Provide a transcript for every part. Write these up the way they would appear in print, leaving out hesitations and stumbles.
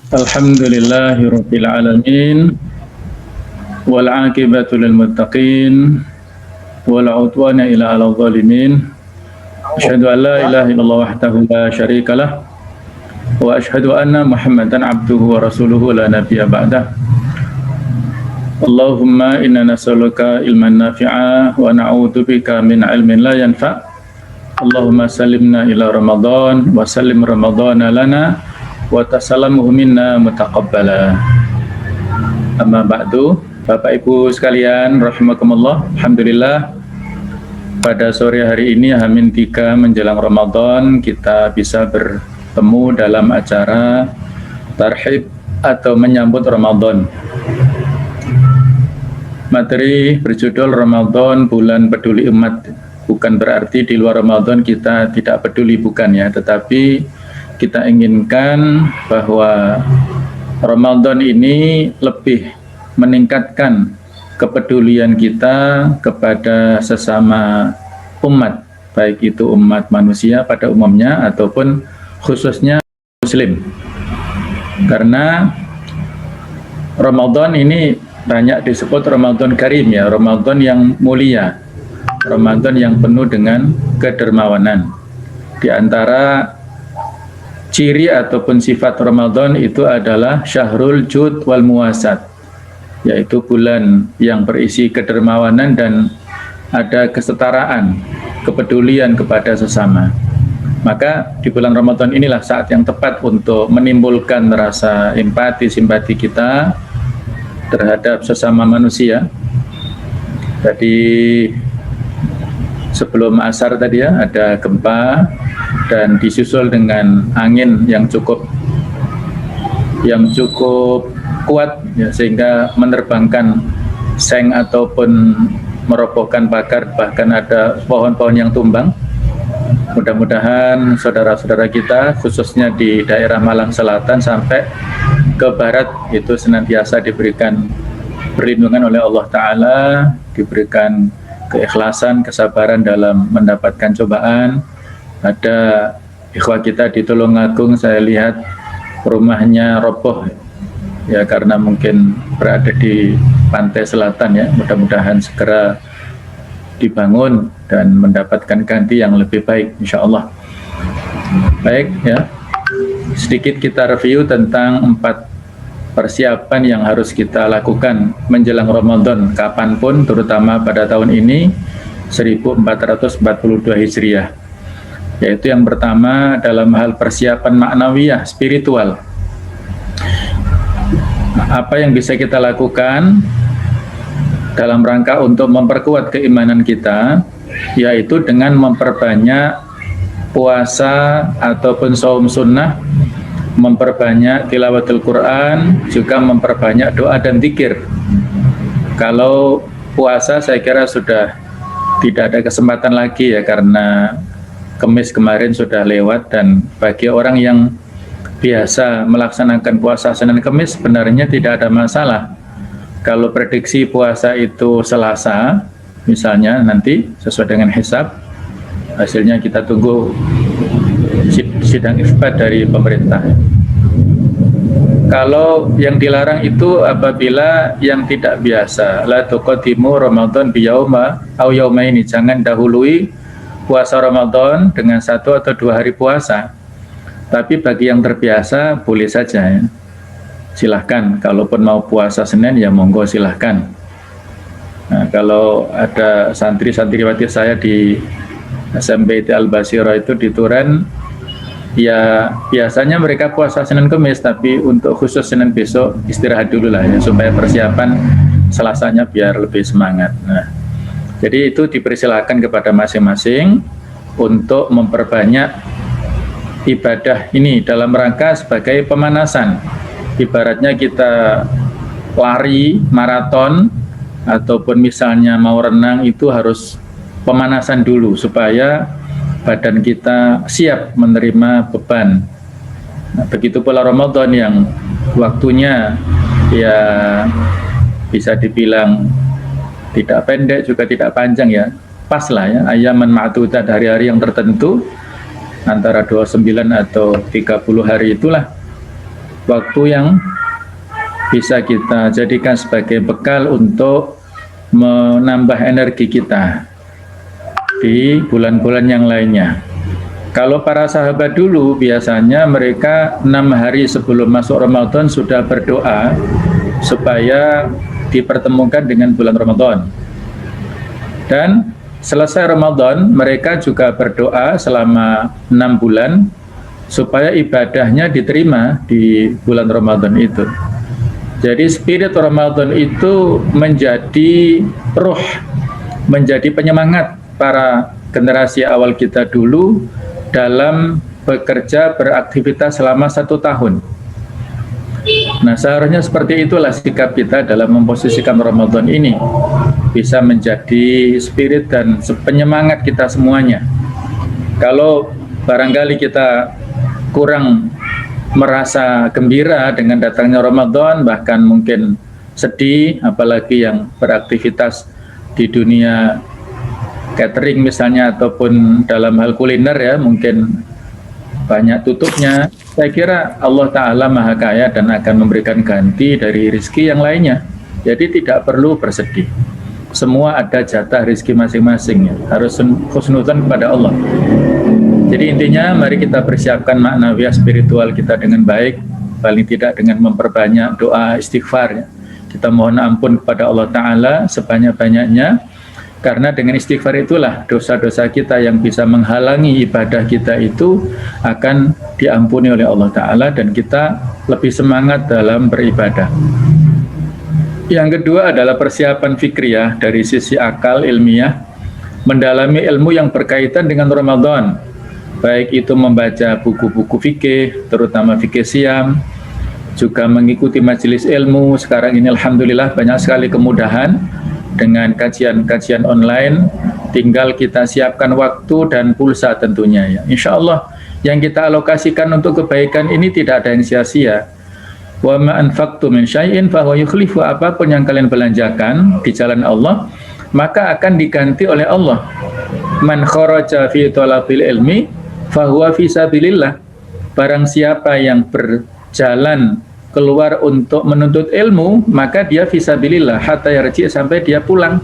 Alhamdulillahirabbil alamin wal 'aqibatu lil muttaqin wala 'udwana illa 'alal zalimin. Asyhadu an la ilaha illallah wahdahu la syarikalah wa asyhadu anna Muhammadan 'abduhu wa rasuluhu la nabiyya ba'dah. Allahumma inna nas'aluka ilman nafi'a wa na'udzubika min 'ilmin la yanfa'. Allahumma sallimna ila Ramadan wa sallim Ramadana lana wa tasalamuhu minna mutaqabbala. Amma ba'du, Bapak Ibu sekalian rahimakumullah. Alhamdulillah pada sore hari ini H-3 menjelang Ramadan kita bisa bertemu dalam acara tarhib atau menyambut Ramadan. Materi berjudul Ramadan Bulan Peduli Umat. Bukan berarti di luar Ramadan kita tidak peduli, bukan ya, tetapi kita inginkan bahwa Ramadan ini lebih meningkatkan kepedulian kita kepada sesama umat, baik itu umat manusia pada umumnya ataupun khususnya Muslim. Karena Ramadan ini banyak disebut Ramadan Karim ya, Ramadan yang mulia, Ramadan yang penuh dengan kedermawanan. Di antara ciri ataupun sifat Ramadan itu adalah syahrul jud wal muwasat, yaitu bulan yang berisi kedermawanan dan ada kesetaraan, kepedulian kepada sesama. Maka di bulan Ramadan inilah saat yang tepat untuk menimbulkan rasa empati, simpati kita terhadap sesama manusia. Tadi sebelum asar tadi ya, ada gempa dan disusul dengan angin yang cukup kuat ya, sehingga menerbangkan seng ataupun merobohkan pagar, bahkan ada pohon-pohon yang tumbang. Mudah-mudahan saudara-saudara kita khususnya di daerah Malang Selatan sampai ke barat itu senantiasa diberikan perlindungan oleh Allah Ta'ala, diberikan keikhlasan, kesabaran dalam mendapatkan cobaan. Ada ikhwah kita di Tulungagung, saya lihat rumahnya roboh ya karena mungkin berada di pantai selatan ya. Mudah-mudahan segera dibangun dan mendapatkan ganti yang lebih baik insya Allah. Baik ya, sedikit kita review tentang 4 persiapan yang harus kita lakukan menjelang Ramadan kapanpun, terutama pada tahun ini 1442 Hijriah. Yaitu yang pertama dalam hal persiapan maknawiyah, spiritual. Apa yang bisa kita lakukan dalam rangka untuk memperkuat keimanan kita, yaitu dengan memperbanyak puasa ataupun saum sunnah, memperbanyak tilawatul Quran, juga memperbanyak doa dan zikir. Kalau puasa saya kira sudah tidak ada kesempatan lagi ya, karena Kemis kemarin sudah lewat, dan bagi orang yang biasa melaksanakan puasa Senin Kemis sebenarnya tidak ada masalah. Kalau prediksi puasa itu Selasa misalnya, nanti sesuai dengan hisab, hasilnya kita tunggu sidang isbat dari pemerintah. Kalau yang dilarang itu apabila yang tidak biasa, la tuqaddimu Ramadan biyauma au yaumaini, jangan dahului puasa Ramadan dengan 1 atau 2 hari puasa. Tapi bagi yang terbiasa boleh saja ya. Silahkan, kalaupun mau puasa Senin ya monggo silahkan. Nah, kalau ada santri-santriwati saya di SMP Al-Basirah itu di Turen, ya biasanya mereka puasa Senin Kemis, tapi untuk khusus Senin besok istirahat dulu lah ya, supaya persiapan Selasanya biar lebih semangat. Nah, jadi itu dipersilakan kepada masing-masing untuk memperbanyak ibadah ini dalam rangka sebagai pemanasan. Ibaratnya kita lari maraton ataupun misalnya mau renang, itu harus pemanasan dulu supaya badan kita siap menerima beban. Nah, begitu pula Ramadan yang waktunya ya bisa dibilang tidak pendek juga tidak panjang ya, pas lah ya, ayaman ma'dudat, hari-hari yang tertentu antara 29 atau 30 hari itulah waktu yang bisa kita jadikan sebagai bekal untuk menambah energi kita di bulan-bulan yang lainnya. Kalau para sahabat dulu biasanya mereka 6 hari sebelum masuk Ramadan sudah berdoa supaya dipertemukan dengan bulan Ramadan. Dan selesai Ramadan mereka juga berdoa selama 6 bulan supaya ibadahnya diterima di bulan Ramadan itu. Jadi spirit Ramadan itu menjadi ruh, menjadi penyemangat para generasi awal kita dulu dalam bekerja beraktivitas selama 1 tahun. Nah, seharusnya seperti itulah sikap kita dalam memposisikan Ramadan ini, bisa menjadi spirit dan penyemangat kita semuanya. Kalau barangkali kita kurang merasa gembira dengan datangnya Ramadan, bahkan mungkin sedih, apalagi yang beraktivitas di dunia catering misalnya, ataupun dalam hal kuliner ya, mungkin banyak tutupnya. Saya kira Allah Ta'ala Maha Kaya dan akan memberikan ganti dari rizki yang lainnya. Jadi tidak perlu bersedih. Semua ada jatah rizki masing-masing ya. Harus husnudzan kepada Allah. Jadi intinya mari kita persiapkan maknawiyah spiritual kita dengan baik, paling tidak dengan memperbanyak doa istighfar ya. Kita mohon ampun kepada Allah Ta'ala sebanyak-banyaknya, karena dengan istighfar itulah dosa-dosa kita yang bisa menghalangi ibadah kita itu akan diampuni oleh Allah Ta'ala dan kita lebih semangat dalam beribadah. Yang kedua adalah persiapan fikriyah dari sisi akal ilmiah, mendalami ilmu yang berkaitan dengan Ramadan, baik itu membaca buku-buku fikih, terutama fikih siam, juga mengikuti majelis ilmu. Sekarang ini alhamdulillah banyak sekali kemudahan dengan kajian-kajian online, tinggal kita siapkan waktu dan pulsa tentunya ya. Insya Allah yang kita alokasikan untuk kebaikan ini tidak ada yang sia-sia. Wa ma anfaqtum min syai'in fa huwa yukhlifu, apapun yang kalian belanjakan di jalan Allah maka akan diganti oleh Allah. Man kharaja fi thalabil ilmi fa huwa fi sabilillah. Barang siapa yang berjalan keluar untuk menuntut ilmu, maka dia fisabilillah hatta yarji, sampai dia pulang.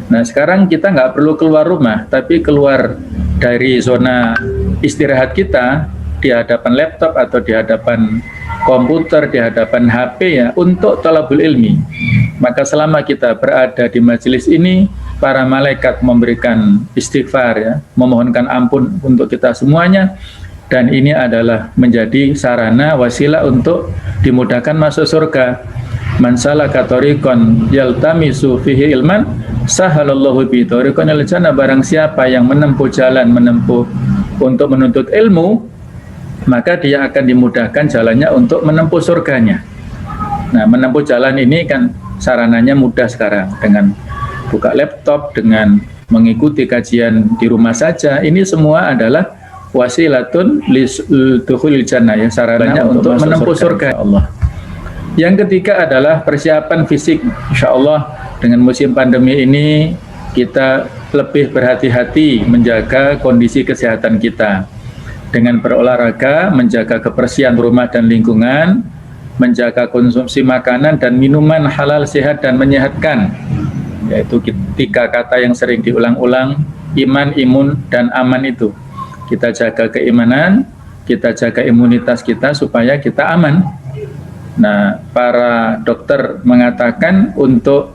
Nah sekarang kita nggak perlu keluar rumah, tapi keluar dari zona istirahat kita di hadapan laptop atau di hadapan komputer, di hadapan HP ya, untuk talabul ilmi. Maka selama kita berada di majelis ini, para malaikat memberikan istighfar ya, memohonkan ampun untuk kita semuanya. Dan ini adalah menjadi sarana wasilah untuk dimudahkan masuk surga. Man salaka thariqan yaltamisu fihi ilman sahalallahu bi thariqan ilal jannah. Barang siapa yang menempuh jalan untuk menuntut ilmu, maka dia akan dimudahkan jalannya untuk menempuh surganya. Nah, menempuh jalan ini kan sarananya mudah sekarang, dengan buka laptop, dengan mengikuti kajian di rumah saja. Ini semua adalah wasilatun lidukhulil jannah ya, sarananya untuk menempuh surga Allah. Yang ketiga adalah persiapan fisik. Insya Allah dengan musim pandemi ini kita lebih berhati-hati menjaga kondisi kesehatan kita dengan berolahraga, menjaga kebersihan rumah dan lingkungan, menjaga konsumsi makanan dan minuman halal, sehat dan menyehatkan, yaitu 3 kata yang sering diulang-ulang: iman, imun, dan aman. Itu kita jaga keimanan, kita jaga imunitas kita supaya kita aman. Nah, para dokter mengatakan untuk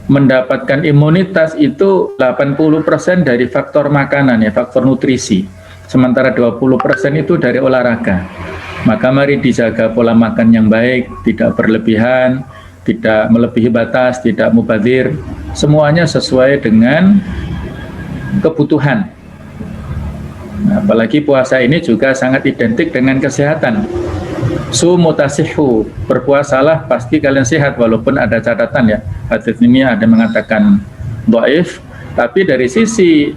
mendapatkan imunitas itu 80% dari faktor makanan ya, faktor nutrisi. Sementara 20% itu dari olahraga. Maka mari dijaga pola makan yang baik, tidak berlebihan, tidak melebihi batas, tidak mubadzir. Semuanya sesuai dengan kebutuhan. Nah, apalagi puasa ini juga sangat identik dengan kesehatan. Sumu tasihhu, berpuasalah pasti kalian sehat, walaupun ada catatan ya. Hadits ini ada mengatakan dhaif, tapi dari sisi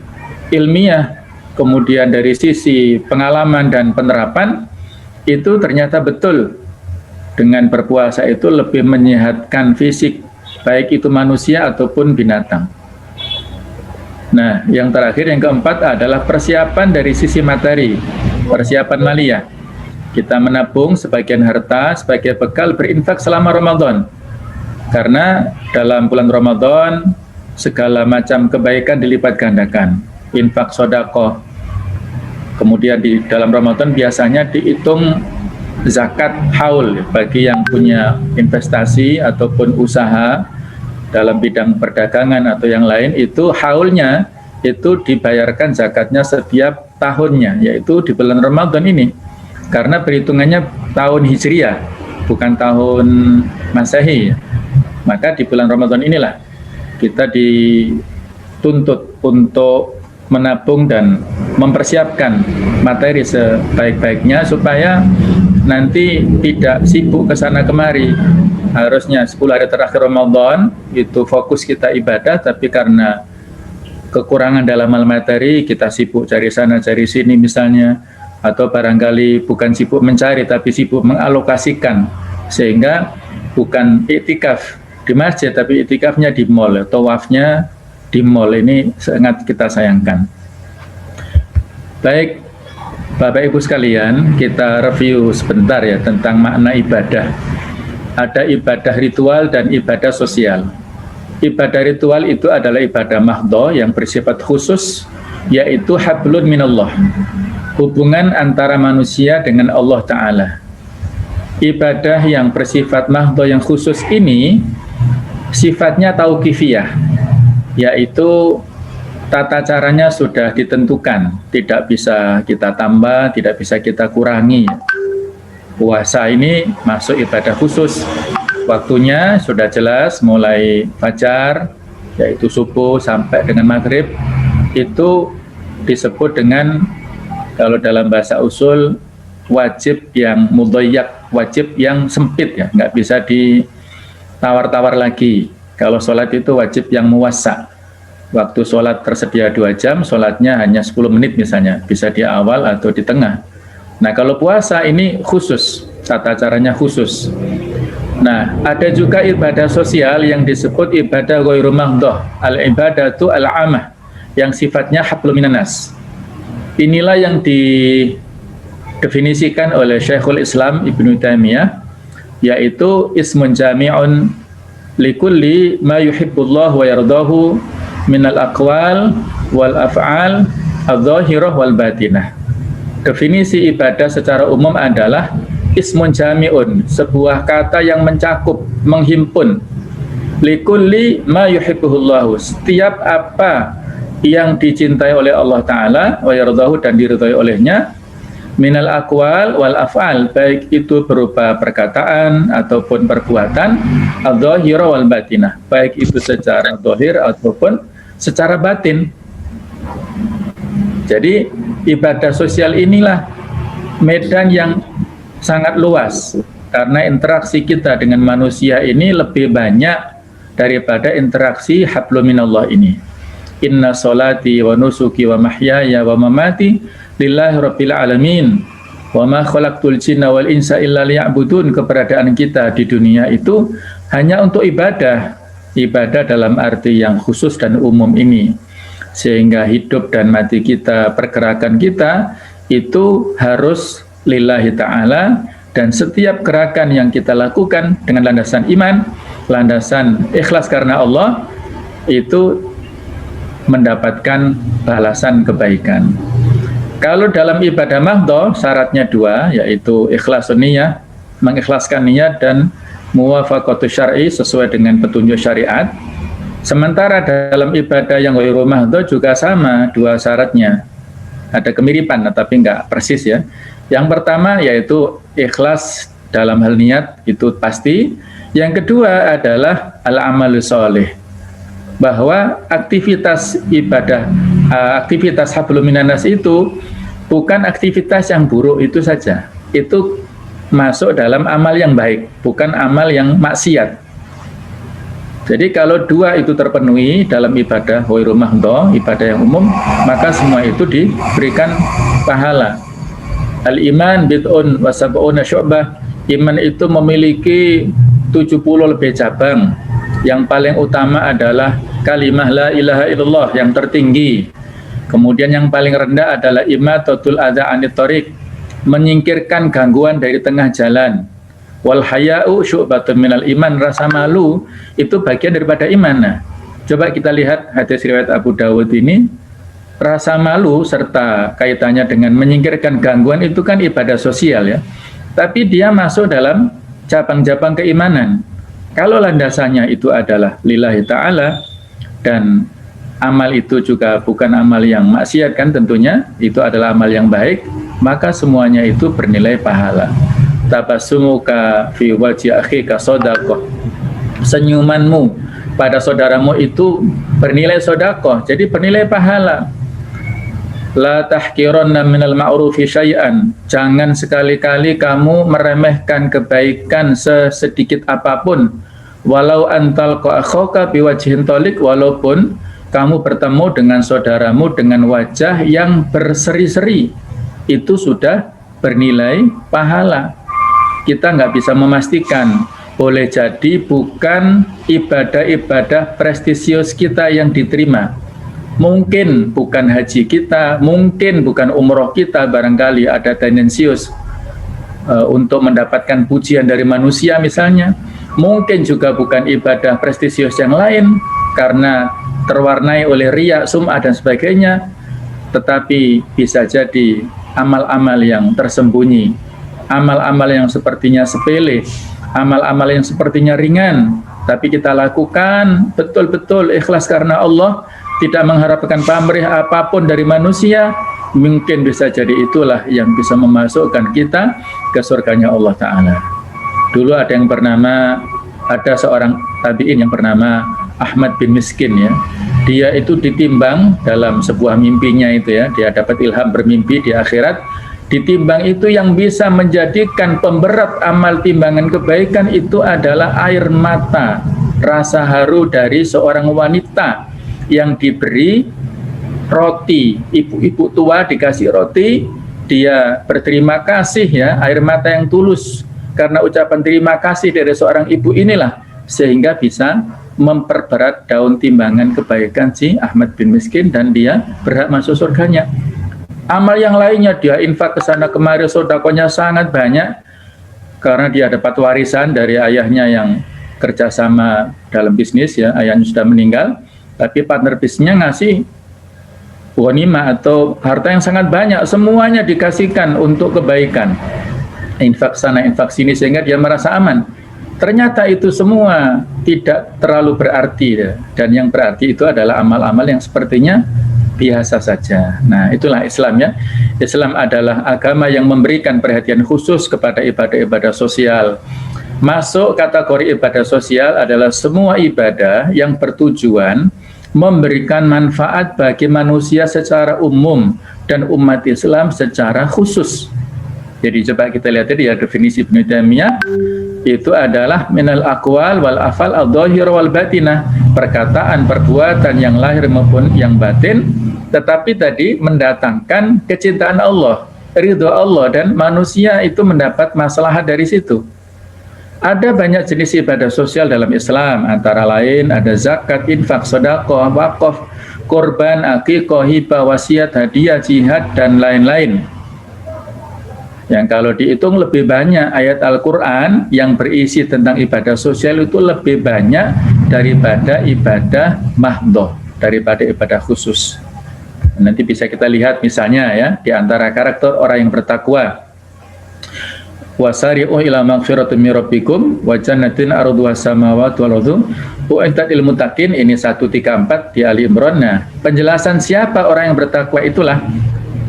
ilmiah, kemudian dari sisi pengalaman dan penerapan, itu ternyata betul. Dengan berpuasa itu lebih menyehatkan fisik, baik itu manusia ataupun binatang. Nah, yang terakhir, yang keempat adalah persiapan dari sisi materi, persiapan maliyah. Kita menabung sebagian harta sebagai bekal berinfak selama Ramadan. Karena dalam bulan Ramadan segala macam kebaikan dilipat gandakan. Infak sedekah. Kemudian di dalam Ramadan biasanya dihitung zakat haul bagi yang punya investasi ataupun usaha dalam bidang perdagangan atau yang lain, itu haulnya itu dibayarkan zakatnya setiap tahunnya, yaitu di bulan Ramadan ini. Karena perhitungannya tahun Hijriah, bukan tahun Masehi. Maka di bulan Ramadan inilah kita dituntut untuk menabung dan mempersiapkan materi sebaik-baiknya supaya nanti tidak sibuk ke sana kemari. Harusnya 10 hari terakhir Ramadan itu fokus kita ibadah, tapi karena kekurangan dalam hal materi kita sibuk cari sana cari sini misalnya, atau barangkali bukan sibuk mencari tapi sibuk mengalokasikan, sehingga bukan iktikaf di masjid tapi iktikafnya di mall, tawafnya di mall. Ini sangat kita sayangkan. Baik Bapak Ibu sekalian, kita review sebentar ya tentang makna ibadah. Ada ibadah ritual dan ibadah sosial. Ibadah ritual itu adalah ibadah mahdhah yang bersifat khusus, yaitu hablun minallah, hubungan antara manusia dengan Allah Ta'ala. Ibadah yang bersifat mahdhah yang khusus ini sifatnya tauqifiyah, yaitu tata caranya sudah ditentukan, tidak bisa kita tambah, tidak bisa kita kurangi. Puasa ini masuk ibadah khusus, waktunya sudah jelas, mulai fajar, yaitu subuh sampai dengan maghrib, itu disebut dengan, kalau dalam bahasa usul, wajib yang mudayyak, wajib yang sempit ya, nggak bisa ditawar-tawar lagi. Kalau sholat itu wajib yang muwassa. Waktu sholat tersedia 2 jam, sholatnya hanya 10 menit misalnya, bisa di awal atau di tengah. Nah kalau puasa ini khusus, tata caranya khusus. Nah ada juga ibadah sosial yang disebut ibadah ghairu mahdhah, al-ibadatu al-amah, yang sifatnya hablum minannas. Inilah yang didefinisikan oleh Syekhul Islam Ibnu Taimiyah, yaitu ismun jami'un likulli ma yuhibbullah wa yardahu minal aqwal wal af'al adh-dhahirah wal batinah. Definisi ibadah secara umum adalah ismun jami'un, sebuah kata yang mencakup, menghimpun, likulli ma yuhibbuhullahu, setiap apa yang dicintai oleh Allah Ta'ala, wa yardahu, dan diridhai olehnya, minal aqwal wal af'al, baik itu berupa perkataan ataupun perbuatan, adh-dhahirah wal batinah, baik itu secara zahir ataupun secara batin. Jadi ibadah sosial inilah medan yang sangat luas, karena interaksi kita dengan manusia ini lebih banyak daripada interaksi hablum minallah ini. Inna sholati wa nusuki wa mahyaya wa mamati lillahi rabbil alamin wa ma khalaqtul jinna wal insa illa liya'budun. Keberadaan kita di dunia itu hanya untuk ibadah, ibadah dalam arti yang khusus dan umum ini, sehingga hidup dan mati kita, pergerakan kita itu harus lillahi ta'ala, dan setiap gerakan yang kita lakukan dengan landasan iman, landasan ikhlas karena Allah, itu mendapatkan balasan kebaikan. Kalau dalam ibadah mahdhah syaratnya 2, yaitu ikhlasun niyah, mengikhlaskan niat, dan muwafaqatus syar'i, sesuai dengan petunjuk syariat. Sementara dalam ibadah yang ghairu mahdhah juga sama 2 syaratnya. Ada kemiripan tapi enggak persis ya. Yang pertama yaitu ikhlas dalam hal niat, itu pasti. Yang kedua adalah al-amalus sholih, bahwa aktivitas ibadah, aktivitas hablum minannas itu bukan aktivitas yang buruk itu saja, itu masuk dalam amal yang baik, bukan amal yang maksiat. Jadi kalau 2 itu terpenuhi dalam ibadah ghairu mahdhah, ibadah yang umum, maka semua itu diberikan pahala. Al-iman bid'un wa sab'una syu'bah, iman itu memiliki 70 lebih cabang. Yang paling utama adalah kalimah la ilaha illallah, yang tertinggi. Kemudian yang paling rendah adalah imatatul adza anit thariq, menyingkirkan gangguan dari tengah jalan. Wal haya'u syu'batun minal iman, rasa malu itu bagian daripada iman. Nah, coba kita lihat hadis riwayat Abu Dawud ini, rasa malu serta kaitannya dengan menyingkirkan gangguan itu kan ibadah sosial ya. Tapi dia masuk dalam cabang-cabang keimanan. Kalau landasannya itu adalah lillahi ta'ala dan amal itu juga bukan amal yang maksiat kan tentunya, itu adalah amal yang baik, maka semuanya itu bernilai pahala. Tabassumuka fi wajhi akhika shadaqah. Senyumanmu pada saudaramu itu bernilai sedekah, jadi bernilai pahala. La tahqiranna minal ma'rufi syai'an. Jangan sekali-kali kamu meremehkan kebaikan sesedikit apapun. Walau antal akhaka biwajhin thaliq, walaupun kamu bertemu dengan saudaramu dengan wajah yang berseri-seri, itu sudah bernilai pahala. Kita nggak bisa memastikan, boleh jadi bukan ibadah-ibadah prestisius kita yang diterima. Mungkin bukan haji kita, mungkin bukan umroh kita, barangkali ada tendensius untuk mendapatkan pujian dari manusia misalnya. Mungkin juga bukan ibadah prestisius yang lain, karena terwarnai oleh riya, sum'ah dan sebagainya. Tetapi bisa jadi amal-amal yang tersembunyi, amal-amal yang sepertinya sepele, amal-amal yang sepertinya ringan, tapi kita lakukan betul-betul ikhlas karena Allah, tidak mengharapkan pamrih apapun dari manusia. Mungkin bisa jadi itulah yang bisa memasukkan kita ke surganya Allah Ta'ala. Dulu ada seorang tabi'in yang bernama Ahmad bin Miskin ya. Dia itu ditimbang dalam sebuah mimpinya itu ya, dia dapat ilham bermimpi di akhirat. Ditimbang itu yang bisa menjadikan pemberat amal timbangan kebaikan itu adalah air mata, rasa haru dari seorang wanita yang diberi roti. Ibu-ibu tua dikasih roti, dia berterima kasih ya, air mata yang tulus karena ucapan terima kasih dari seorang ibu inilah sehingga bisa memperberat daun timbangan kebaikan si Ahmad bin Miskin dan dia berhak masuk surganya. Amal yang lainnya dia infak ke sana kemari, sedekahnya sangat banyak karena dia dapat warisan dari ayahnya yang kerjasama dalam bisnis ya, ayahnya sudah meninggal, tapi partner bisnisnya ngasih ghanimah atau harta yang sangat banyak, semuanya dikasihkan untuk kebaikan, infak sana infak sini sehingga dia merasa aman. Ternyata itu semua tidak terlalu berarti ya. Dan yang berarti itu adalah amal-amal yang sepertinya biasa saja. Nah, itulah Islam ya. Islam adalah agama yang memberikan perhatian khusus kepada ibadah-ibadah sosial. Masuk kategori ibadah sosial adalah semua ibadah yang bertujuan memberikan manfaat bagi manusia secara umum dan umat Islam secara khusus. Jadi coba kita lihat tadi ya definisi Ibnu Taimiyah, itu adalah minal aqwal wal afal adh-dhahir wal batinah, perkataan perbuatan yang lahir maupun yang batin, tetapi tadi mendatangkan kecintaan Allah, ridho Allah, dan manusia itu mendapat maslahat dari situ. Ada banyak jenis ibadah sosial dalam Islam, antara lain ada zakat, infak, sedekah, wakaf, kurban, akikah, hibah, wasiat, hadiah, jihad, dan lain-lain. Yang kalau dihitung lebih banyak ayat Al-Quran yang berisi tentang ibadah sosial itu lebih banyak daripada ibadah mahdhah, daripada ibadah khusus. Nanti bisa kita lihat misalnya ya, di antara karakter orang yang bertakwa. Wasari'u ila maghfiratin min rabbikum wa jannatin arduha samawati wal ardu u'iddat lil muttaqin, ini 134 di Ali Imran. Nah, penjelasan siapa orang yang bertakwa itulah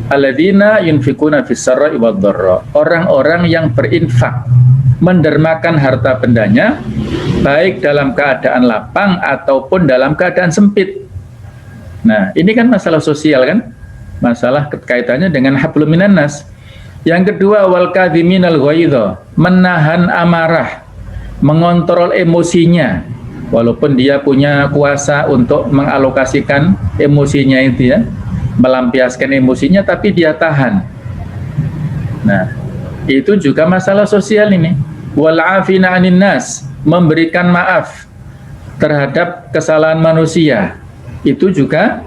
alladzina yunfikuna fis sarra'i wad dharra, orang-orang yang berinfak, mendermakan harta bendanya baik dalam keadaan lapang ataupun dalam keadaan sempit. Nah, ini kan masalah sosial kan? Masalah kaitannya dengan hablum minan nas. Yang kedua, wal kadhiminal ghaidha, menahan amarah, mengontrol emosinya. Walaupun dia punya kuasa untuk mengalokasikan emosinya itu ya, melampiaskan emosinya, tapi dia tahan. Nah, itu juga masalah sosial ini. Wal afina 'anin nas, memberikan maaf terhadap kesalahan manusia. Itu juga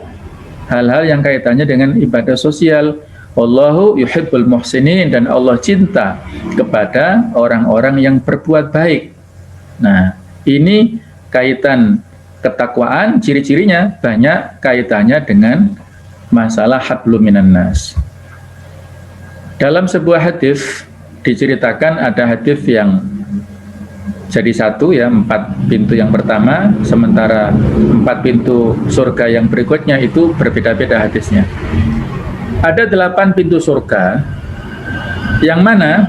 hal-hal yang kaitannya dengan ibadah sosial. Wallahu yuhibbul muhsinin, dan Allah cinta kepada orang-orang yang berbuat baik. Nah, ini kaitan ketakwaan, ciri-cirinya banyak kaitannya dengan masalah hablum minan nas. Dalam sebuah hadis diceritakan ada hadis yang jadi satu ya, 4 pintu yang pertama, sementara 4 pintu surga yang berikutnya itu berbeda-beda hadisnya. Ada 8 pintu surga, yang mana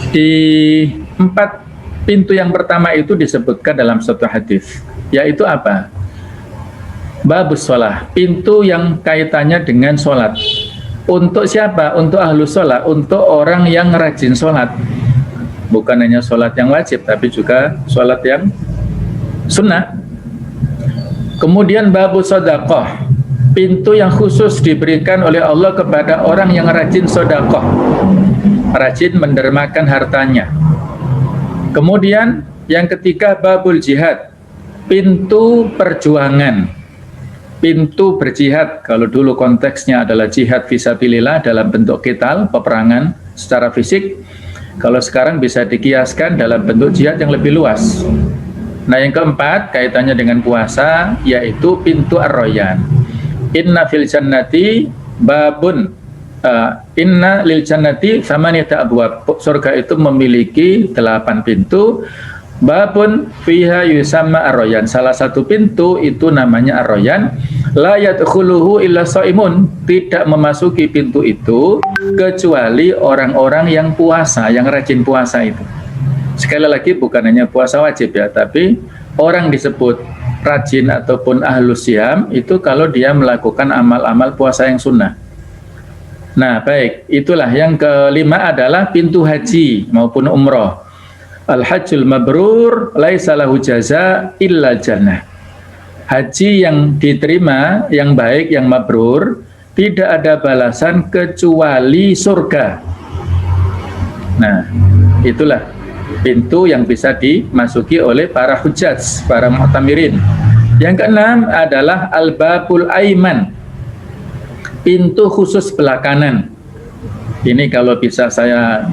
di 4 pintu yang pertama itu disebutkan dalam satu hadis, yaitu apa? Babus sholah, pintu yang kaitannya dengan sholat. Untuk siapa? Untuk ahlus sholat, untuk orang yang rajin sholat. Bukan hanya sholat yang wajib, tapi juga sholat yang sunnah. Kemudian babus sodakoh, pintu yang khusus diberikan oleh Allah kepada orang yang rajin sodakoh, rajin mendermakan hartanya. Kemudian yang ketiga babul jihad, pintu perjuangan, pintu berjihad. Kalau dulu konteksnya adalah jihad fisabilillah dalam bentuk qital, peperangan secara fisik. Kalau sekarang bisa dikiaskan dalam bentuk jihad yang lebih luas. Nah, yang keempat kaitannya dengan puasa, yaitu pintu ar-royan. Inna fil jannati babun, inna lil jannati thamaniyata abwab. Surga itu memiliki 8 pintu. Babun fiha yusamma ar-royan. Salah satu pintu itu namanya ar-royan. La yadkhuluhu illa shaimun. Tidak memasuki pintu itu kecuali orang-orang yang puasa, yang rajin puasa itu. Sekali lagi bukan hanya puasa wajib ya, tapi orang disebut rajin ataupun ahlus siyam itu kalau dia melakukan amal-amal puasa yang sunnah. Nah, baik, itulah yang kelima adalah pintu haji maupun umroh. Al-hajjul mabrur laisa lahu jaza illa jannah. Haji yang diterima, yang baik, yang mabrur, tidak ada balasan kecuali surga. Nah, itulah pintu yang bisa dimasuki oleh para hujjaj, para mu'tamirin. Yang keenam adalah al-babul aiman, pintu khusus belah kanan. Ini kalau bisa saya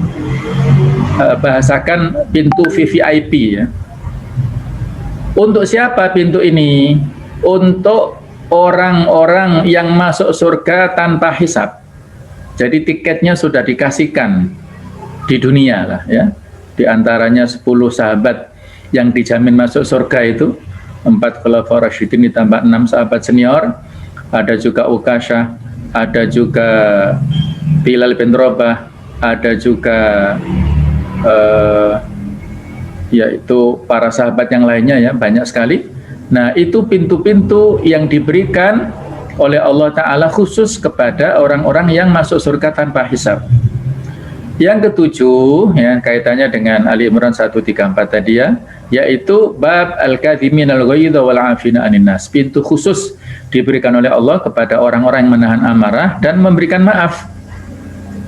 bahasakan pintu VVIP ya. Untuk siapa pintu ini? Untuk orang-orang yang masuk surga tanpa hisab. Jadi tiketnya sudah dikasihkan di dunia lah ya. Di antaranya 10 sahabat yang dijamin masuk surga itu, 4 khulafaur rasyidin ditambah 6 sahabat senior, ada juga Ukasyah, ada juga Bilal bin Rabah, ada juga yaitu para sahabat yang lainnya ya, banyak sekali. Nah, itu pintu-pintu yang diberikan oleh Allah Ta'ala khusus kepada orang-orang yang masuk surga tanpa hisab. Yang ketujuh, ya, kaitannya dengan Ali Imran 134 tadi ya, yaitu bab al-kadhimin al-ghaidha wal 'afina 'anil nas. Pintu khusus diberikan oleh Allah kepada orang-orang yang menahan amarah dan memberikan maaf.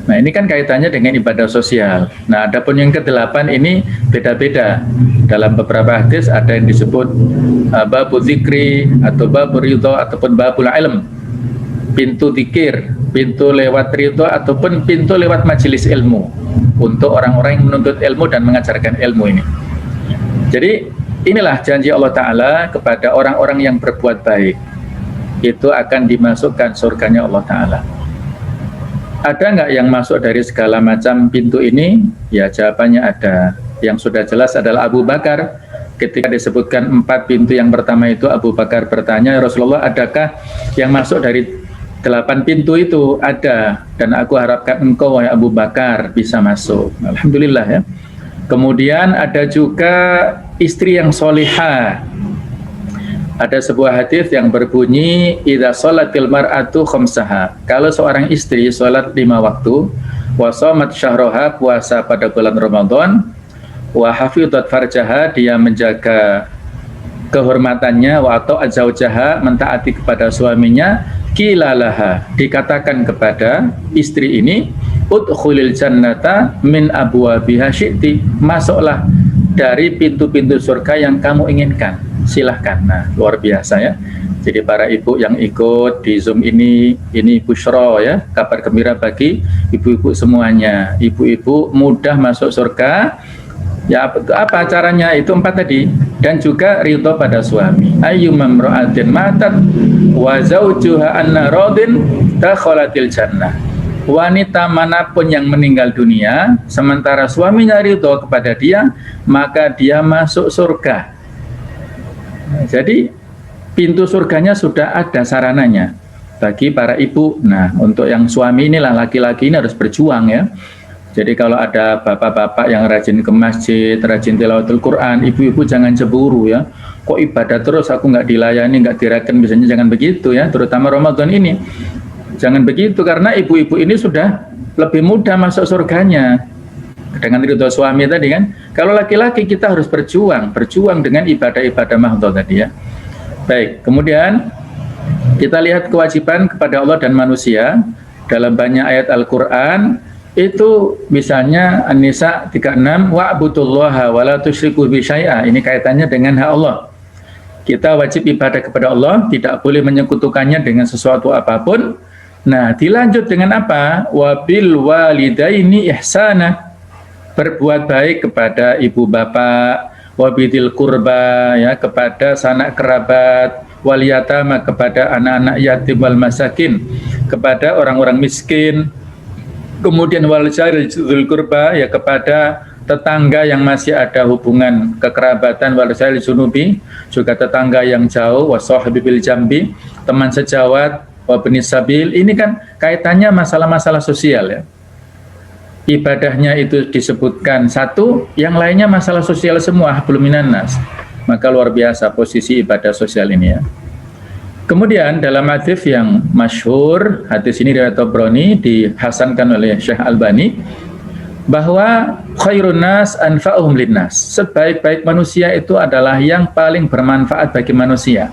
Nah, ini kan kaitannya dengan ibadah sosial. Nah, adapun yang ke-8 ini beda-beda. Dalam beberapa hadis ada yang disebut babu zikri atau babu ridha ataupun babul ilm. Pintu zikir, pintu lewat ridha ataupun pintu lewat majelis ilmu untuk orang-orang yang menuntut ilmu dan mengajarkan ilmu ini. Jadi, inilah janji Allah Ta'ala kepada orang-orang yang berbuat baik. Itu akan dimasukkan surganya Allah Ta'ala. Ada nggak yang masuk dari segala macam pintu ini? Ya, jawabannya ada. Yang sudah jelas adalah Abu Bakar. Ketika disebutkan 4 pintu yang pertama itu, Abu Bakar bertanya, Rasulullah, adakah yang masuk dari 8 pintu itu? Ada. Dan aku harapkan engkau, wahai Abu Bakar, bisa masuk. Alhamdulillah ya. Kemudian ada juga istri yang solihah. Ada sebuah hadis yang berbunyi idza sholatil mar'atu khamsaha. Kalau seorang istri salat 5 waktu, wa shamat syahraha, puasa pada bulan Ramadan, wa hafizat farjaha, dia menjaga kehormatannya, wa ta'at zaujaha, mentaati kepada suaminya, qilalaha, dikatakan kepada istri ini, udkhulil jannata min abwabiha syi'ti, masuklah dari pintu-pintu surga yang kamu inginkan. Silahkan. Nah, luar biasa ya. Jadi para ibu yang ikut di Zoom ini busyra ya, kabar gembira bagi ibu-ibu semuanya. Ibu-ibu mudah masuk surga. Ya apa caranya? Itu 4 tadi. Dan juga ridho pada suami. Ayyumam ra'atin matat wa zawjuha anna radin dakhalatil jannah. Wanita manapun yang meninggal dunia sementara suaminya ridho kepada dia, maka dia masuk surga. Jadi pintu surganya sudah ada sarananya bagi para ibu. Nah, untuk yang suami inilah, laki-laki ini harus berjuang ya. Jadi kalau ada bapak-bapak yang rajin ke masjid, rajin tilawatul Quran, ibu-ibu jangan cemburu ya. Kok ibadah terus aku nggak dilayani, nggak direken, biasanya jangan begitu ya. Terutama Ramadan ini, jangan begitu karena ibu-ibu ini sudah lebih mudah masuk surganya dengan ridho suami tadi kan. Kalau laki-laki kita harus berjuang dengan ibadah-ibadah mahdhah tadi ya. Baik, kemudian kita lihat kewajiban kepada Allah dan manusia dalam banyak ayat Al-Quran. Itu misalnya An-Nisa 36, wa'budullaha wa la tusyriku bi syai'a. Ini kaitannya dengan hak Allah. Kita wajib ibadah kepada Allah, tidak boleh menyekutukannya dengan sesuatu apapun. Nah, dilanjut dengan apa? Wabil walidaini ihsana. Berbuat baik kepada ibu bapak, wabidil kurba ya, kepada sanak kerabat, waliyatama, kepada anak-anak yatim wal masakin, kepada orang-orang miskin, kemudian wal jaril kurba ya, kepada tetangga yang masih ada hubungan kekerabatan, wal jaril junubi, juga tetangga yang jauh, wasahibil jambi, teman sejawat, wabni sabil. Ini kan kaitannya masalah-masalah sosial ya. Ibadahnya itu disebutkan satu, yang lainnya masalah sosial semua, hablum minan nas. Maka luar biasa posisi ibadah sosial ini ya. Kemudian dalam hadis yang masyhur, hadis ini riwayat Tabrani, dihasankan oleh Syekh Albani, bahwa khairun nas anfa'uhum linnas. Sebaik-baik manusia itu adalah yang paling bermanfaat bagi manusia.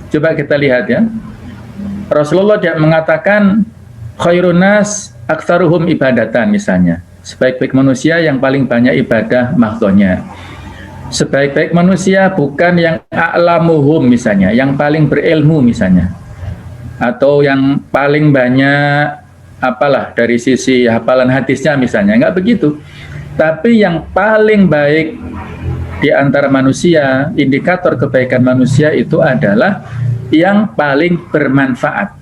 Coba kita lihat ya. Rasulullah tidak mengatakan khairun nas aktsaruhum ibadatan misalnya. Sebaik-baik manusia yang paling banyak ibadah mahdhahnya. Sebaik-baik manusia bukan yang a'lamuhum misalnya, yang paling berilmu misalnya. Atau yang paling banyak apalah dari sisi hafalan hadisnya misalnya, enggak begitu. Tapi yang paling baik di antara manusia, indikator kebaikan manusia itu adalah yang paling bermanfaat.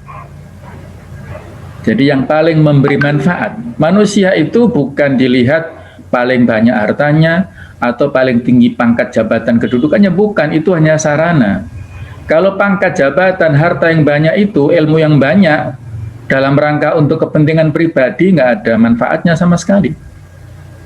Jadi yang paling memberi manfaat. Manusia itu bukan dilihat paling banyak hartanya atau paling tinggi pangkat jabatan kedudukannya, bukan, itu hanya sarana. Kalau pangkat jabatan, harta yang banyak itu, ilmu yang banyak dalam rangka untuk kepentingan pribadi, nggak ada manfaatnya sama sekali.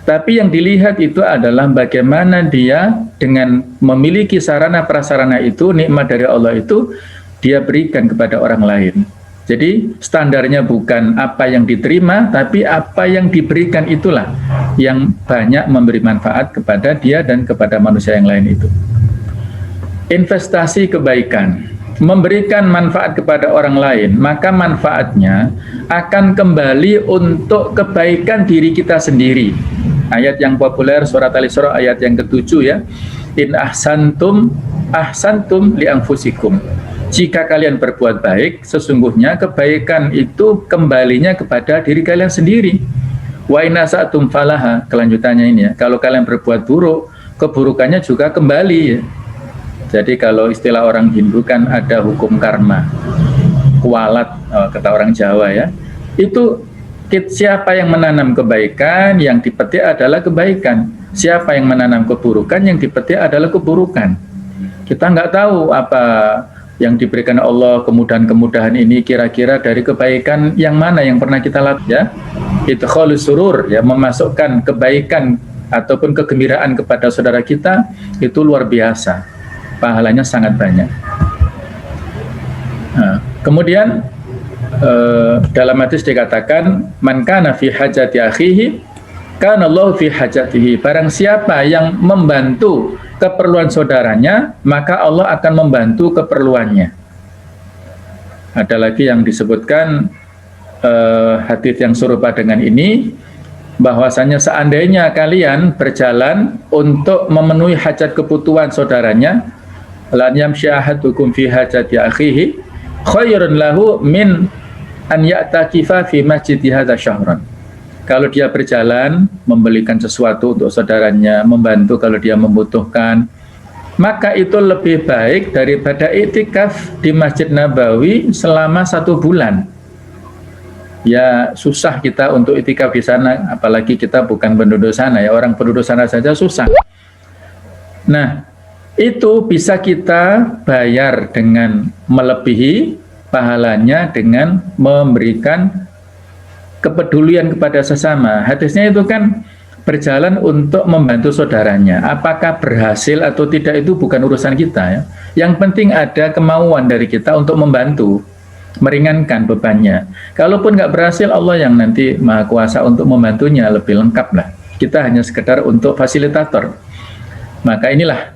Tapi yang dilihat itu adalah bagaimana dia dengan memiliki sarana prasarana itu, nikmat dari Allah itu, dia berikan kepada orang lain. Jadi standarnya bukan apa yang diterima, tapi apa yang diberikan itulah yang banyak memberi manfaat kepada dia dan kepada manusia yang lain itu. Investasi kebaikan, memberikan manfaat kepada orang lain, maka manfaatnya akan kembali untuk kebaikan diri kita sendiri. Ayat yang populer surat Al-Isra ayat yang ke-7 ya. In ahsantum li anfusikum. Jika kalian berbuat baik, sesungguhnya kebaikan itu kembalinya kepada diri kalian sendiri. Wa in asatum falaha, kelanjutannya ini ya. Kalau kalian berbuat buruk, keburukannya juga kembali ya. Jadi kalau istilah orang Hindu kan ada hukum karma. Kualat kata orang Jawa ya. Itu siapa yang menanam kebaikan, yang dipetik adalah kebaikan. Siapa yang menanam keburukan, yang dipetik adalah keburukan. Kita nggak tahu apa yang diberikan Allah, kemudahan-kemudahan ini kira-kira dari kebaikan yang mana yang pernah kita lakukan ya. Idkhalus surur ya, memasukkan kebaikan ataupun kegembiraan kepada saudara kita, itu luar biasa. Pahalanya sangat banyak. Nah, kemudian dalam hadis dikatakan man kana fi hajati akhihi kana Allah fi hajatihi. Barang siapa yang membantu keperluan saudaranya, maka Allah akan membantu keperluannya. Ada lagi yang disebutkan hadis yang serupa dengan ini, bahwasanya seandainya kalian berjalan untuk memenuhi hajat kebutuhan saudaranya, lan yamshi ahadukum fi hajati akhihi khairun lahu min an ya'takifa fi masjid hadza syahran. Kalau dia berjalan membelikan sesuatu untuk saudaranya, membantu kalau dia membutuhkan, maka itu lebih baik daripada iktikaf di Masjid Nabawi selama 1 bulan. Ya susah kita untuk iktikaf di sana, apalagi kita bukan penduduk sana ya, orang penduduk sana saja susah. Nah, itu bisa kita bayar dengan melebihi pahalanya dengan memberikan kepedulian kepada sesama. Hadisnya itu kan berjalan untuk membantu saudaranya. Apakah berhasil atau tidak itu bukan urusan kita ya. Yang penting ada kemauan dari kita untuk membantu, meringankan bebannya. Kalaupun nggak berhasil, Allah yang nanti Maha Kuasa untuk membantunya lebih lengkap lah. Kita hanya sekedar untuk fasilitator. Maka inilah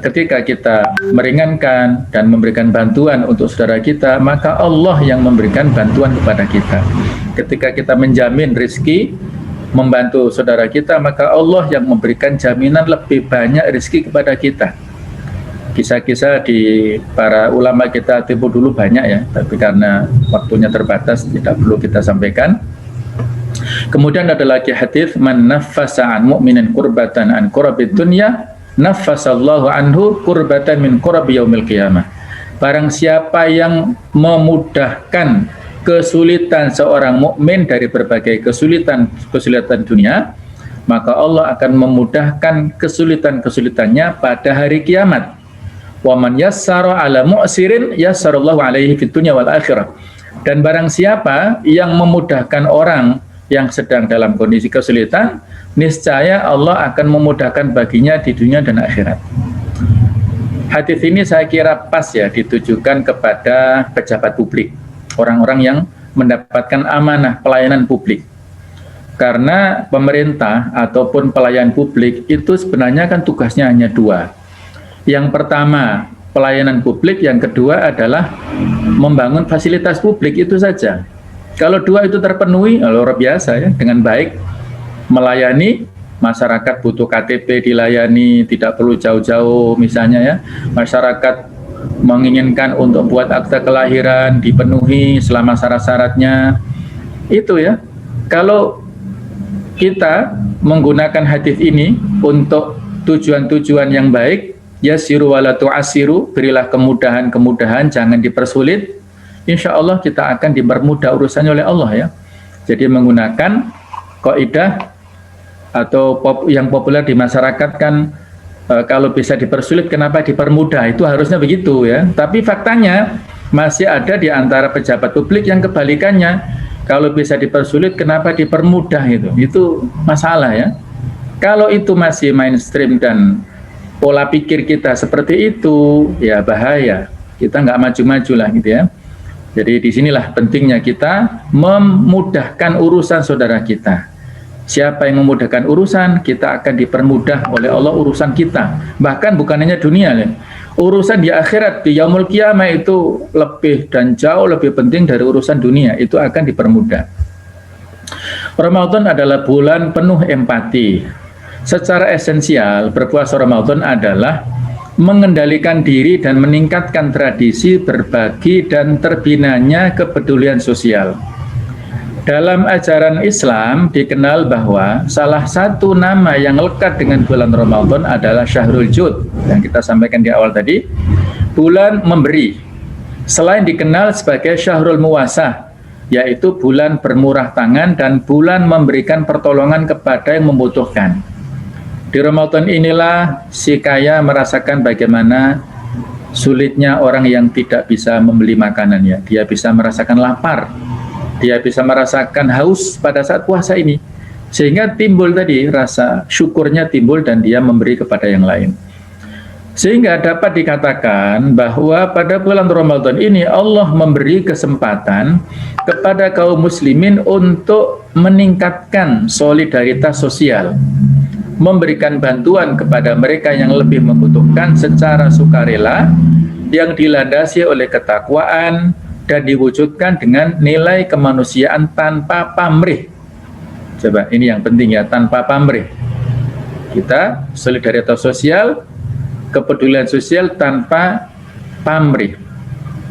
ketika kita meringankan dan memberikan bantuan untuk saudara kita, maka Allah yang memberikan bantuan kepada kita. Ketika kita menjamin rezeki, membantu saudara kita, maka Allah yang memberikan jaminan lebih banyak rezeki kepada kita. Kisah-kisah di para ulama kita tempo dulu banyak ya, tapi karena waktunya terbatas tidak perlu kita sampaikan. Kemudian ada lagi hadis, man naffasa an mu'minin qurbatan an qurabid dunya naffasallahu anhu qurbatan min qurabi yaumil qiyamah. Barang siapa yang memudahkan kesulitan seorang mukmin dari berbagai kesulitan dunia, maka Allah akan memudahkan kesulitannya pada hari kiamat. Wa man yassara ala mu'sirin yassarallahu alaihi fid dunya wal akhirah. Dan barang siapa yang memudahkan orang yang sedang dalam kondisi kesulitan, niscaya Allah akan memudahkan baginya di dunia dan akhirat. Hadis ini saya kira pas ya ditujukan kepada pejabat publik, orang-orang yang mendapatkan amanah pelayanan publik. Karena pemerintah ataupun pelayan publik itu sebenarnya kan tugasnya hanya 2. Yang pertama pelayanan publik, yang kedua adalah membangun fasilitas publik, itu saja. Kalau 2 itu terpenuhi, luar biasa ya, dengan baik melayani masyarakat, butuh KTP dilayani, tidak perlu jauh-jauh misalnya ya. Masyarakat menginginkan untuk buat akta kelahiran dipenuhi selama syarat-syaratnya. Itu ya. Kalau kita menggunakan hadis ini untuk tujuan-tujuan yang baik, yasiru wala tu'asiru, berilah kemudahan-kemudahan, jangan dipersulit, insya Allah kita akan dipermudah urusannya oleh Allah ya. Jadi menggunakan kaidah atau yang populer di masyarakat kan, kalau bisa dipersulit kenapa dipermudah, itu harusnya begitu ya. Tapi faktanya masih ada di antara pejabat publik yang kebalikannya, kalau bisa dipersulit kenapa dipermudah, itu masalah ya. Kalau itu masih mainstream dan pola pikir kita seperti itu, ya bahaya, kita nggak maju-maju lah gitu ya. Jadi disinilah pentingnya kita memudahkan urusan saudara kita. Siapa yang memudahkan urusan, kita akan dipermudah oleh Allah urusan kita. Bahkan bukan hanya dunia, urusan di akhirat, di yaumul qiyamah itu lebih dan jauh lebih penting dari urusan dunia, itu akan dipermudah. Ramadan adalah bulan penuh empati. Secara esensial, berpuasa Ramadan adalah mengendalikan diri dan meningkatkan tradisi berbagi dan terbinanya kepedulian sosial. Dalam ajaran Islam dikenal bahwa salah satu nama yang lekat dengan bulan Ramadan adalah Syahrul Jud, yang kita sampaikan di awal tadi, bulan memberi. Selain dikenal sebagai Syahrul Muwasah, yaitu bulan bermurah tangan dan bulan memberikan pertolongan kepada yang membutuhkan. Di Ramadan inilah si kaya merasakan bagaimana sulitnya orang yang tidak bisa membeli makanannya. Dia bisa merasakan lapar, dia bisa merasakan haus pada saat puasa ini. Sehingga timbul tadi rasa syukurnya timbul dan dia memberi kepada yang lain. Sehingga dapat dikatakan bahwa pada bulan Ramadan ini Allah memberi kesempatan kepada kaum muslimin untuk meningkatkan solidaritas sosial, memberikan bantuan kepada mereka yang lebih membutuhkan secara sukarela, yang dilandasi oleh ketakwaan dan diwujudkan dengan nilai kemanusiaan tanpa pamrih. Coba ini yang penting ya, tanpa pamrih. Kita solidaritas sosial kepedulian sosial tanpa pamrih.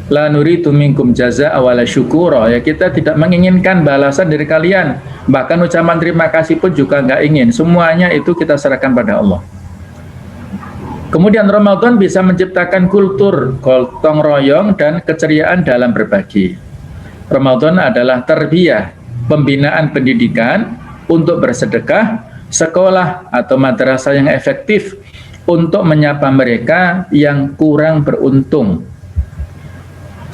La nuridu minkum jazaa'a wala syukura, ya kita tidak menginginkan balasan dari kalian, bahkan ucapan terima kasih pun juga nggak ingin, semuanya itu kita serahkan pada Allah. Kemudian Ramadan bisa menciptakan kultur gotong royong dan keceriaan dalam berbagi. Ramadan adalah tarbiyah, pembinaan pendidikan untuk bersedekah, sekolah atau madrasah yang efektif untuk menyapa mereka yang kurang beruntung.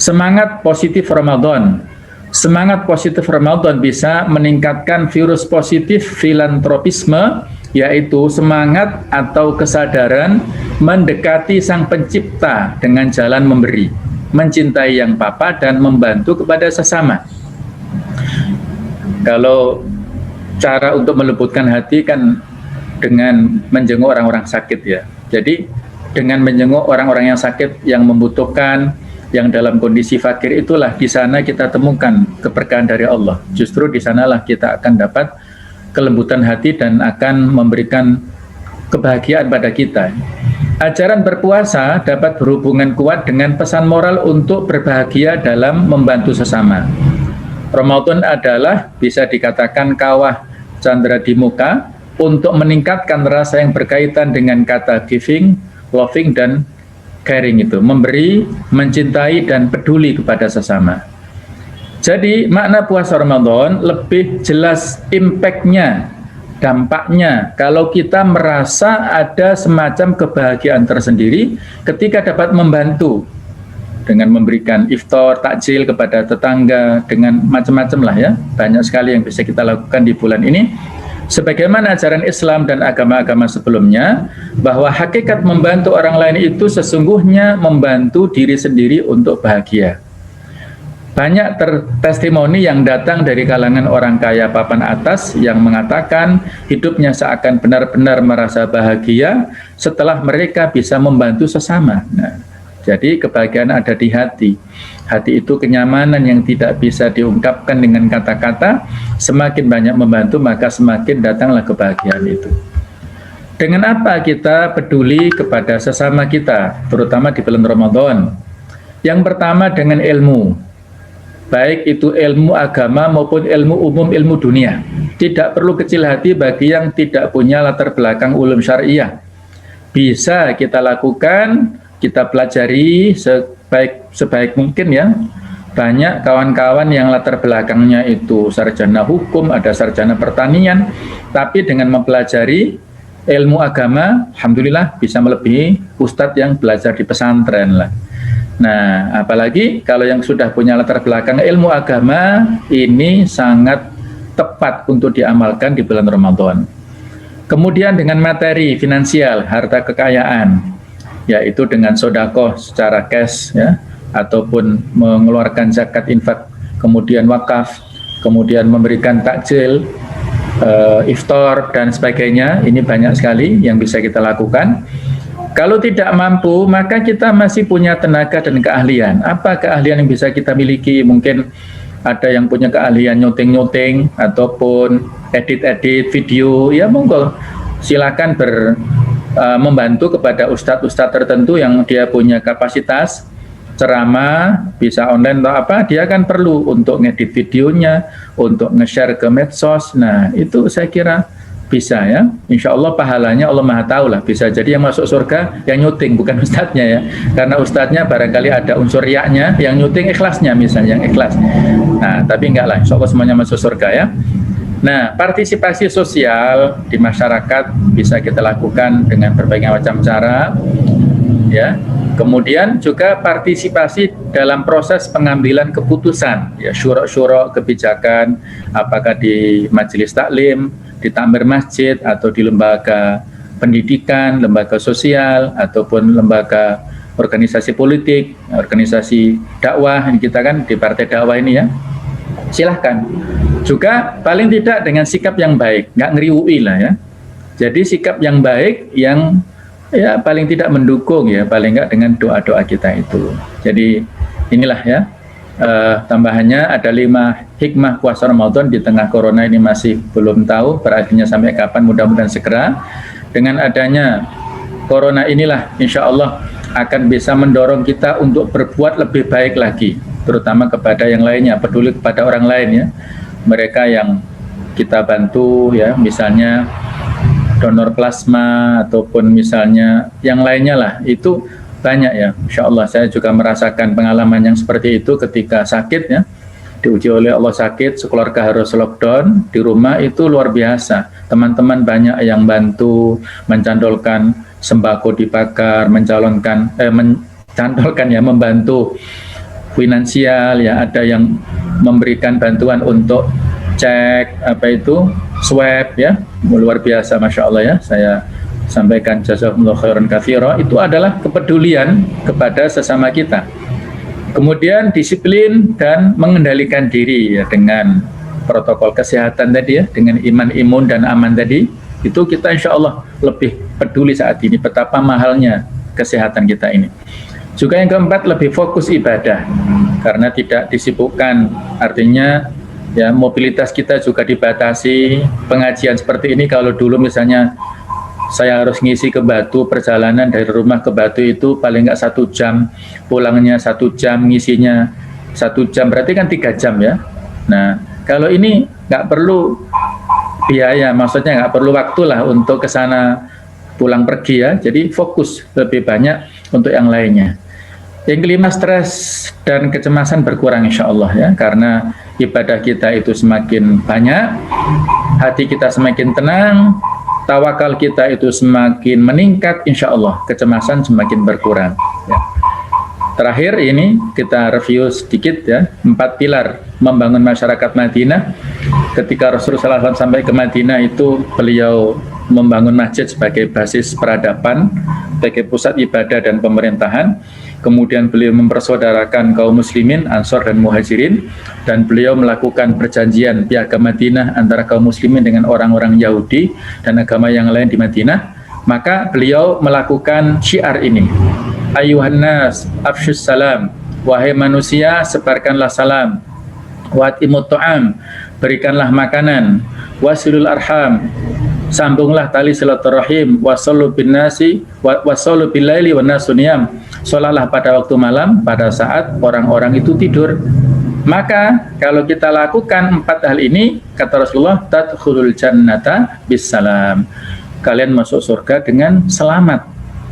Semangat positif Ramadan. Semangat positif Ramadan bisa meningkatkan virus positif filantropisme, yaitu semangat atau kesadaran mendekati Sang Pencipta dengan jalan memberi, mencintai yang papa dan membantu kepada sesama. Kalau cara untuk melembutkan hati kan dengan menjenguk orang-orang sakit ya. Jadi dengan menjenguk orang-orang yang sakit, yang membutuhkan, yang dalam kondisi fakir, itulah di sana kita temukan keberkahan dari Allah. Justru di sanalah kita akan dapat kelembutan hati dan akan memberikan kebahagiaan pada kita. Ajaran berpuasa dapat berhubungan kuat dengan pesan moral untuk berbahagia dalam membantu sesama. Ramadan adalah bisa dikatakan kawah candra di muka untuk meningkatkan rasa yang berkaitan dengan kata giving, loving, dan caring, itu memberi, mencintai, dan peduli kepada sesama. Jadi makna puasa Ramadan lebih jelas impact-nya, dampaknya, kalau kita merasa ada semacam kebahagiaan tersendiri ketika dapat membantu dengan memberikan iftar, takjil kepada tetangga, dengan macam-macam lah ya, banyak sekali yang bisa kita lakukan di bulan ini. Sebagaimana ajaran Islam dan agama-agama sebelumnya, bahwa hakikat membantu orang lain itu sesungguhnya membantu diri sendiri untuk bahagia. Banyak testimoni yang datang dari kalangan orang kaya papan atas yang mengatakan hidupnya seakan benar-benar merasa bahagia setelah mereka bisa membantu sesama. Nah, jadi kebahagiaan ada di hati. Hati itu kenyamanan yang tidak bisa diungkapkan dengan kata-kata. Semakin banyak membantu, maka semakin datanglah kebahagiaan itu. Dengan apa kita peduli kepada sesama kita, terutama di bulan Ramadan? Yang pertama dengan ilmu, baik itu ilmu agama maupun ilmu umum, ilmu dunia. Tidak perlu kecil hati bagi yang tidak punya latar belakang ulum syariah. Bisa kita lakukan, kita pelajari sebaik mungkin ya. Banyak kawan-kawan yang latar belakangnya itu sarjana hukum, ada sarjana pertanian, tapi dengan mempelajari ilmu agama, alhamdulillah bisa melebihi ustadz yang belajar di pesantren lah. Nah, apalagi kalau yang sudah punya latar belakang ilmu agama, ini sangat tepat untuk diamalkan di bulan Ramadan. Kemudian dengan materi, finansial, harta kekayaan, yaitu dengan sodakoh secara cash ya, ataupun mengeluarkan zakat infak, kemudian wakaf, kemudian memberikan takjil, iftar dan sebagainya. Ini banyak sekali yang bisa kita lakukan. Kalau tidak mampu, maka kita masih punya tenaga dan keahlian. Apa keahlian yang bisa kita miliki? Mungkin ada yang punya keahlian nyuting-nyuting ataupun edit-edit video, ya monggo silakan membantu kepada ustadz-ustadz tertentu yang dia punya kapasitas ceramah, bisa online atau apa, dia kan perlu untuk ngedit videonya, untuk nge-share ke medsos. Nah, itu saya kira bisa ya. Insya Allah pahalanya Allah Maha Tahu lah. Bisa jadi yang masuk surga yang nyuting, bukan ustadznya ya. Karena ustadznya barangkali ada unsur riaknya, yang nyuting ikhlasnya misalnya, yang ikhlas. Nah, tapi enggak lah, insya Allah semuanya masuk surga ya. Nah, partisipasi sosial di masyarakat bisa kita lakukan dengan berbagai macam cara ya. Kemudian juga partisipasi dalam proses pengambilan keputusan ya, syura-syura kebijakan, apakah di majelis taklim, di takmir masjid, atau di lembaga pendidikan, lembaga sosial, ataupun lembaga organisasi politik, organisasi dakwah. Kita kan di partai dakwah ini ya, silahkan. Juga paling tidak dengan sikap yang baik, nggak ngeriui lah ya. Jadi sikap yang baik yang ya paling tidak mendukung ya, paling nggak dengan doa-doa kita itu. Jadi inilah ya, tambahannya ada 5 hikmah puasa Ramadan di tengah corona ini, masih belum tahu berakhirnya sampai kapan, mudah-mudahan segera. Dengan adanya corona inilah insya Allah akan bisa mendorong kita untuk berbuat lebih baik lagi, terutama kepada yang lainnya, peduli kepada orang lain ya, mereka yang kita bantu ya, misalnya donor plasma ataupun misalnya yang lainnya lah, itu banyak ya. Insya Allah saya juga merasakan pengalaman yang seperti itu ketika sakit ya, diuji oleh Allah sakit, sekeluarga harus lockdown di rumah, itu luar biasa. Teman-teman banyak yang bantu, mencantolkan sembako di pagar, mencantolkan ya, membantu finansial ya, ada yang memberikan bantuan untuk cek swab ya, luar biasa, masya Allah ya. Saya sampaikan jazakumullah khairan katsira, itu adalah kepedulian kepada sesama kita. Kemudian disiplin dan mengendalikan diri ya, dengan protokol kesehatan tadi ya, dengan imun dan aman tadi, itu kita insya Allah lebih peduli saat ini betapa mahalnya kesehatan kita ini. Juga yang keempat, lebih fokus ibadah karena tidak disibukkan, artinya ya mobilitas kita juga dibatasi. Pengajian seperti ini, kalau dulu misalnya saya harus ngisi ke Batu, perjalanan dari rumah ke Batu itu paling nggak 1 jam, pulangnya 1 jam, ngisinya 1 jam, berarti kan 3 jam ya. Nah kalau ini nggak perlu biaya, maksudnya nggak perlu waktu lah untuk ke sana pulang pergi ya, jadi fokus lebih banyak untuk yang lainnya. Yang kelima, stres dan kecemasan berkurang insya Allah ya, karena ibadah kita itu semakin banyak, hati kita semakin tenang, tawakal kita itu semakin meningkat, insya Allah kecemasan semakin berkurang ya. Terakhir ini kita review sedikit ya, 4 pilar membangun masyarakat Madinah. Ketika Rasulullah SAW sampai ke Madinah itu beliau membangun masjid sebagai basis peradaban, sebagai pusat ibadah dan pemerintahan. Kemudian beliau mempersaudarakan kaum muslimin, Ansor dan Muhajirin, dan beliau melakukan perjanjian piagam Madinah antara kaum muslimin dengan orang-orang Yahudi dan agama yang lain di Madinah. Maka beliau melakukan syiar ini, ayuhan nas afshus salam, wahai manusia sebarkanlah salam, watimut ta'am, berikanlah makanan, wasilul arham, sambunglah tali silaturahim, wasallu bin nasi wasallu bil laili wan nasu niyam, sholatlah pada waktu malam pada saat orang-orang itu tidur. Maka kalau kita lakukan 4 hal ini, kata Rasulullah, tadkhulul jannata bisalam, kalian masuk surga dengan selamat.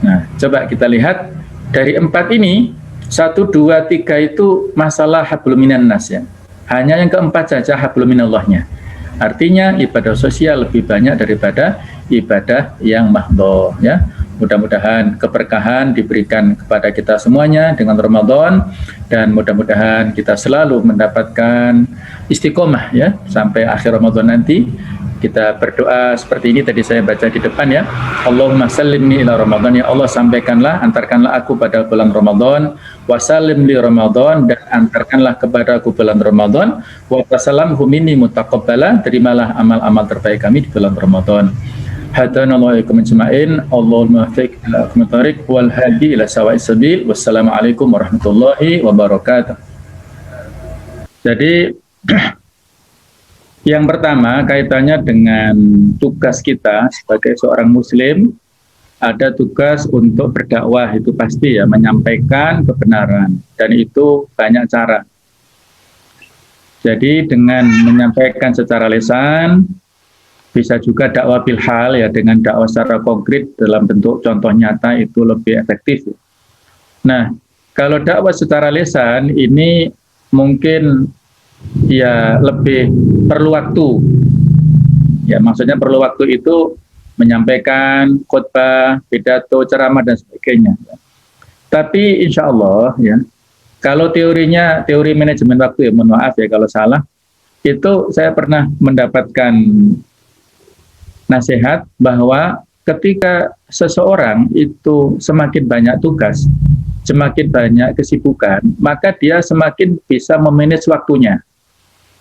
Nah, coba kita lihat dari 4 ini, 1, 2, 3 itu masalah hablum minan nas ya. Hanya yang keempat saja hablum minallahnya. Artinya ibadah sosial lebih banyak daripada ibadah yang mahdhah ya. Mudah-mudahan keberkahan diberikan kepada kita semuanya dengan Ramadan, dan mudah-mudahan kita selalu mendapatkan istiqomah ya sampai akhir Ramadan nanti. Kita berdoa seperti ini, tadi saya baca di depan ya. Allahumma sallimni ila Ramadan, ya Allah sampaikanlah, antarkanlah aku pada bulan Ramadan, wa sallim li Ramadan, dan antarkanlah kepada aku bulan Ramadan, wa tasallamhu minni mutaqabbala, terimalah amal-amal terbaik kami di bulan Ramadan. Hadanallahu ikum ajma'in, Allahumma fiqh ila akhmatarik wal hadi ila sawa'is sabil. Wassalamualaikum warahmatullahi wabarakatuh. Jadi yang pertama kaitannya dengan tugas kita sebagai seorang muslim, ada tugas untuk berdakwah, itu pasti ya, menyampaikan kebenaran, dan itu banyak cara. Jadi dengan menyampaikan secara lisan, bisa juga dakwah bil hal ya, dengan dakwah secara konkret dalam bentuk contoh nyata, itu lebih efektif. Nah, kalau dakwah secara lisan ini mungkin ya lebih perlu waktu. Ya, maksudnya perlu waktu itu menyampaikan khutbah, pidato, ceramah dan sebagainya. Tapi insya Allah ya, kalau teorinya teori manajemen waktu ya, mohon maaf ya kalau salah, itu saya pernah mendapatkan nasihat bahwa ketika seseorang itu semakin banyak tugas, semakin banyak kesibukan, maka dia semakin bisa memanage waktunya.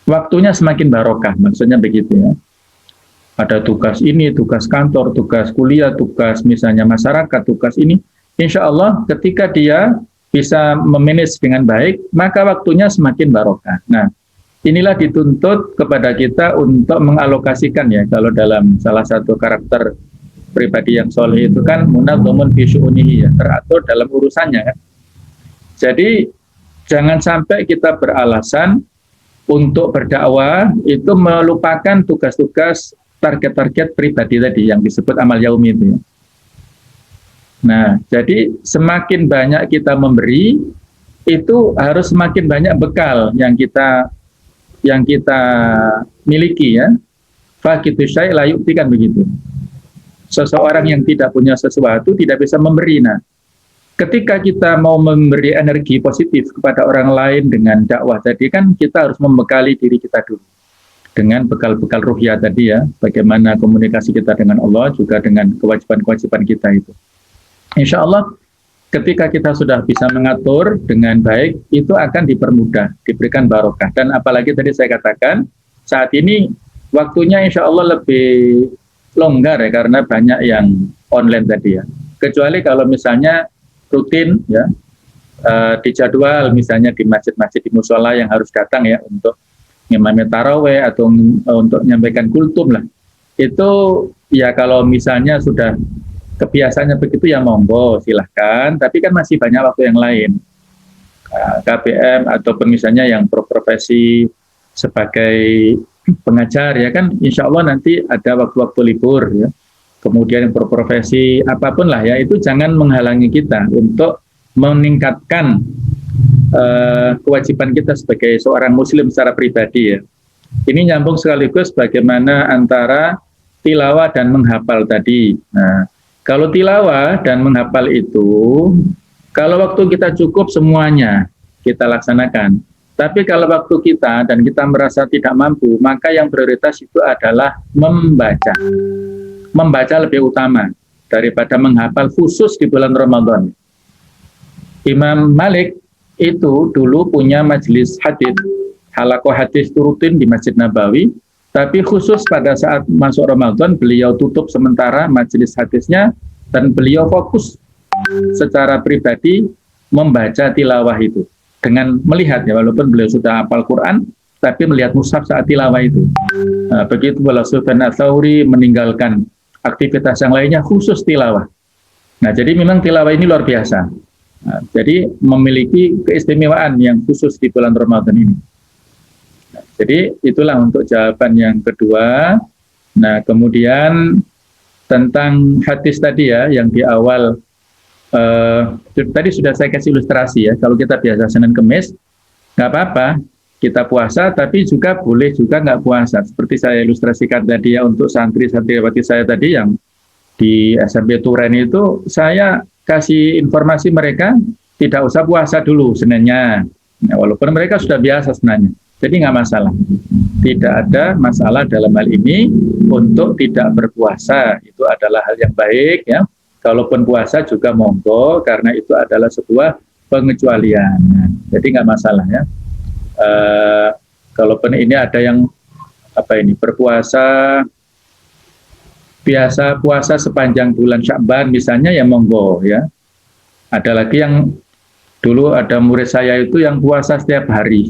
Waktunya semakin barokah, maksudnya begitu ya. Ada tugas ini, tugas kantor, tugas kuliah, tugas misalnya masyarakat, tugas ini. Insya Allah ketika dia bisa memanage dengan baik, maka waktunya semakin barokah. Nah, inilah dituntut kepada kita untuk mengalokasikan ya, kalau dalam salah satu karakter pribadi yang soleh itu kan munadzamun fi syu'unihi, ya, teratur dalam urusannya kan. Jadi jangan sampai kita beralasan untuk berdakwah itu melupakan tugas-tugas target-target pribadi tadi yang disebut amal yaumi itu, ya. Nah, jadi semakin banyak kita memberi, itu harus semakin banyak bekal yang kita miliki, ya. Fakitu syai' la yu'ti, kan begitu. Seseorang yang tidak punya sesuatu tidak bisa memberi. Nah, ketika kita mau memberi energi positif kepada orang lain dengan dakwah tadi, kan kita harus membekali diri kita dulu dengan bekal-bekal ruhiyah tadi, ya. Bagaimana komunikasi kita dengan Allah, juga dengan kewajiban-kewajiban kita itu. Insya Allah ketika kita sudah bisa mengatur dengan baik, itu akan dipermudah, diberikan barokah. Dan apalagi tadi saya katakan, saat ini waktunya insya Allah lebih longgar, ya, karena banyak yang online tadi, ya. Kecuali kalau misalnya rutin, ya, dijadwal misalnya di masjid-masjid, di musola yang harus datang, ya, untuk ngimami taraweh atau untuk menyampaikan kultum lah. Itu ya kalau misalnya sudah kebiasaannya begitu, ya monggo silahkan, tapi kan masih banyak waktu yang lain, KPM ataupun misalnya yang profesi sebagai pengajar, ya kan, insya Allah nanti ada waktu-waktu libur, ya. Kemudian yang berprofesi apapun lah, ya, itu jangan menghalangi kita untuk meningkatkan kewajiban kita sebagai seorang muslim secara pribadi, ya. Ini nyambung sekaligus bagaimana antara tilawah dan menghafal tadi. Nah, kalau tilawah dan menghafal itu, kalau waktu kita cukup semuanya kita laksanakan. Tapi kalau waktu kita dan kita merasa tidak mampu, maka yang prioritas itu adalah membaca. Membaca lebih utama daripada menghafal, khusus di bulan Ramadan. Imam Malik itu dulu punya majelis hadis, halaqah hadis rutin di Masjid Nabawi. Tapi khusus pada saat masuk Ramadan, beliau tutup sementara majelis hadisnya dan beliau fokus secara pribadi membaca tilawah itu. Dengan melihat, ya, walaupun beliau sudah hafal Quran, tapi melihat mushaf saat tilawah itu. Nah, begitu pula Sufyan Ats-Tsauri meninggalkan aktivitas yang lainnya, khusus tilawah. Nah, jadi memang tilawah ini luar biasa. Nah, jadi memiliki keistimewaan yang khusus di bulan Ramadan ini. Jadi itulah untuk jawaban yang kedua. Nah, kemudian tentang hadis tadi, ya, yang di awal tadi sudah saya kasih ilustrasi, ya. Kalau kita biasa Senin Kemis, nggak apa-apa kita puasa, tapi juga boleh juga nggak puasa. Seperti saya ilustrasikan tadi, ya, untuk santri-santriwati saya tadi yang di SMP Turen itu, saya kasih informasi mereka tidak usah puasa dulu Seninnya. Nah, walaupun mereka sudah biasa sebenarnya. Jadi nggak masalah, tidak ada masalah dalam hal ini untuk tidak berpuasa. Itu adalah hal yang baik, ya. Kalaupun puasa juga monggo, karena itu adalah sebuah pengecualian. Jadi nggak masalah, ya. Kalaupun ini ada yang berpuasa biasa, puasa sepanjang bulan Sya'ban misalnya, ya monggo, ya. Ada lagi yang dulu ada murid saya itu yang puasa setiap hari.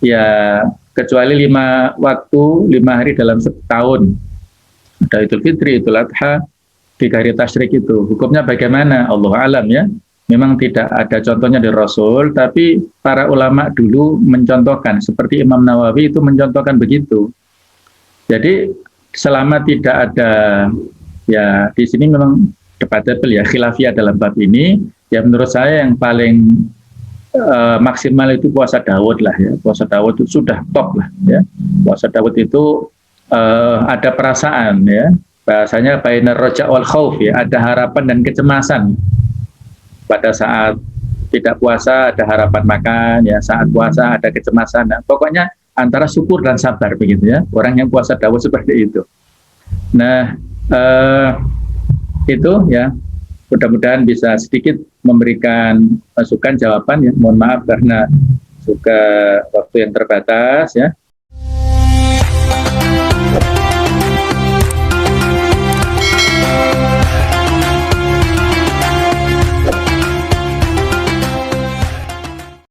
Ya, kecuali 5 hari dalam setahun. Ada Idul Fitri, Idul Adha, 3 hari tasyrik itu. Hukumnya bagaimana? Allah alam, ya. Memang tidak ada contohnya dari Rasul, tapi para ulama dulu mencontohkan, seperti Imam Nawawi itu mencontohkan begitu. Jadi selama tidak ada, ya, di sini memang debatable, ya, khilafiyah dalam bab ini. Ya, menurut saya yang paling maksimal itu puasa Daud lah, ya. Puasa Daud itu sudah top lah, ya. Puasa Daud itu ada perasaan, ya. Bahasanya bainar roja wal khauf, ya. Ada harapan dan kecemasan. Pada saat tidak puasa ada harapan makan, ya. Saat puasa ada kecemasan. Nah, pokoknya antara syukur dan sabar begitu, ya. Orang yang puasa Daud seperti itu. Nah, itu, ya. Mudah-mudahan bisa sedikit memberikan masukan, jawaban, ya. Mohon maaf karena juga waktu yang terbatas, ya.